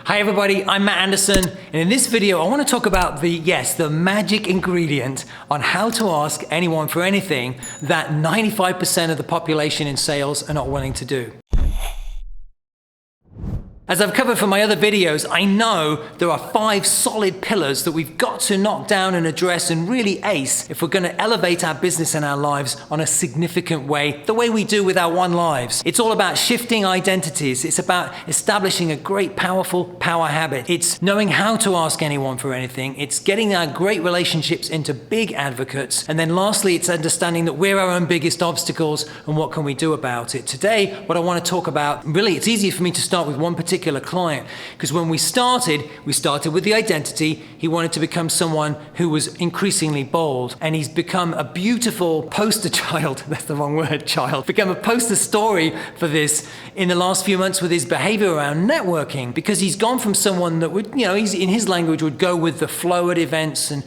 Hi everybody, I'm Matt Anderson, and in this video I want to talk about the magic ingredient on how to ask anyone for anything that 95% of the population in sales are not willing to do. As I've covered for my other videos, I know there are 5 solid pillars that we've got to knock down and address and really ace if we're going to elevate our business and our lives on a significant way, the way we do with our one lives. It's all about shifting identities. It's about establishing a great, powerful power habit. It's knowing how to ask anyone for anything. It's getting our great relationships into big advocates. And then lastly, it's understanding that we're our own biggest obstacles and what can we do about it. Today, what I want to talk about, really, it's easier for me to start with one particular client, because when we started with the identity. He wanted to become someone who was increasingly bold, and he's become a beautiful poster child, that's the wrong word, child, become a poster story for this in the last few months with his behavior around networking, because he's gone from someone that would, he's in his language would go with the flow at events and,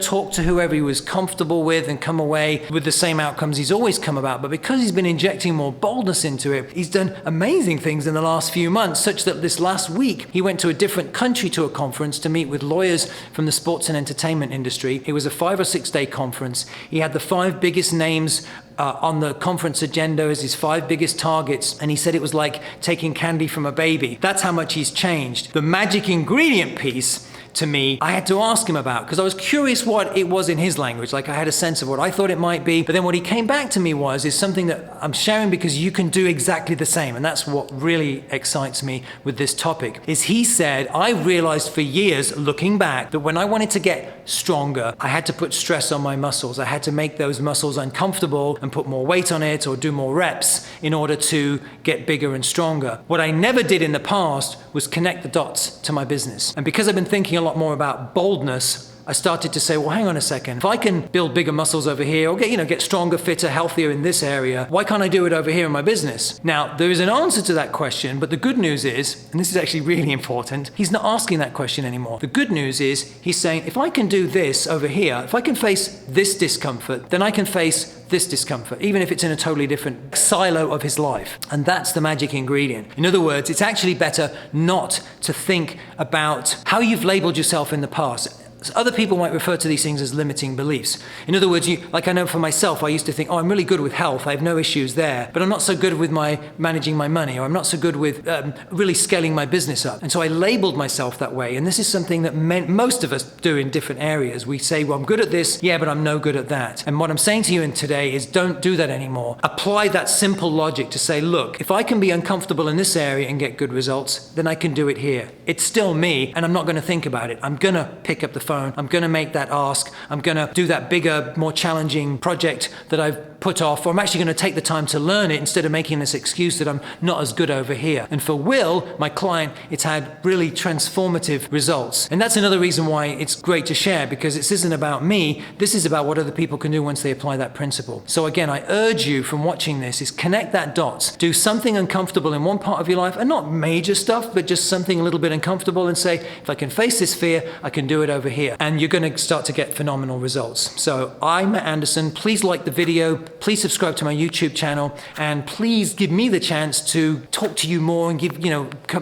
talk to whoever he was comfortable with and come away with the same outcomes he's always come about. But because he's been injecting more boldness into it, he's done amazing things in the last few months, such that this last week he went to a different country to a conference to meet with lawyers from the sports and entertainment industry. It was a 5 or 6 day conference. He had the 5 biggest names on the conference agenda as his 5 biggest targets, and he said it was like taking candy from a baby. That's how much he's changed. The magic ingredient piece, to me, I had to ask him about, because I was curious what it was in his language. Like, I had a sense of what I thought it might be, but then what he came back to me is something that I'm sharing because you can do exactly the same, and that's what really excites me with this topic. Is he said, I realized for years, looking back, that when I wanted to get stronger, I had to put stress on my muscles. I had to make those muscles uncomfortable and put more weight on it or do more reps in order to get bigger and stronger. What I never did in the past was connect the dots to my business. And because I've been thinking a lot more about boldness, I started to say, well, hang on a second. If I can build bigger muscles over here or get stronger, fitter, healthier in this area, why can't I do it over here in my business? Now, there is an answer to that question, but the good news is, and this is actually really important, he's not asking that question anymore. The good news is he's saying, if I can do this over here, if I can face this discomfort, then I can face this discomfort, even if it's in a totally different silo of his life. And that's the magic ingredient. In other words, it's actually better not to think about how you've labeled yourself in the past. Other people might refer to these things as limiting beliefs. In other words, like I know for myself, I used to think, I'm really good with health, I have no issues there, but I'm not so good with managing my money, or I'm not so good with really scaling my business up. And so I labeled myself that way. And this is something that most of us do in different areas. We say, well, I'm good at this, yeah, but I'm no good at that. And what I'm saying to you today is don't do that anymore. Apply that simple logic to say, look, if I can be uncomfortable in this area and get good results, then I can do it here. It's still me, and I'm not going to think about it. I'm going to pick up the phone. I'm going to make that ask. I'm going to do that bigger, more challenging project that I've put off, or I'm actually going to take the time to learn it instead of making this excuse that I'm not as good over here. And for Will, my client, it's had really transformative results. And that's another reason why it's great to share, because this isn't about me. This is about what other people can do once they apply that principle. So again, I urge you from watching this is connect that dots. Do something uncomfortable in one part of your life, and not major stuff, but just something a little bit uncomfortable, and say, if I can face this fear, I can do it over here. And you're going to start to get phenomenal results. So I'm Matt Anderson. Please like the video. Please subscribe to my YouTube channel, and please give me the chance to talk to you more and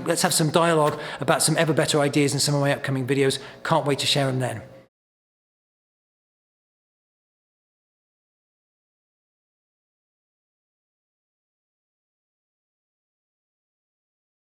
let's have some dialogue about some ever better ideas in some of my upcoming videos. Can't wait to share them then.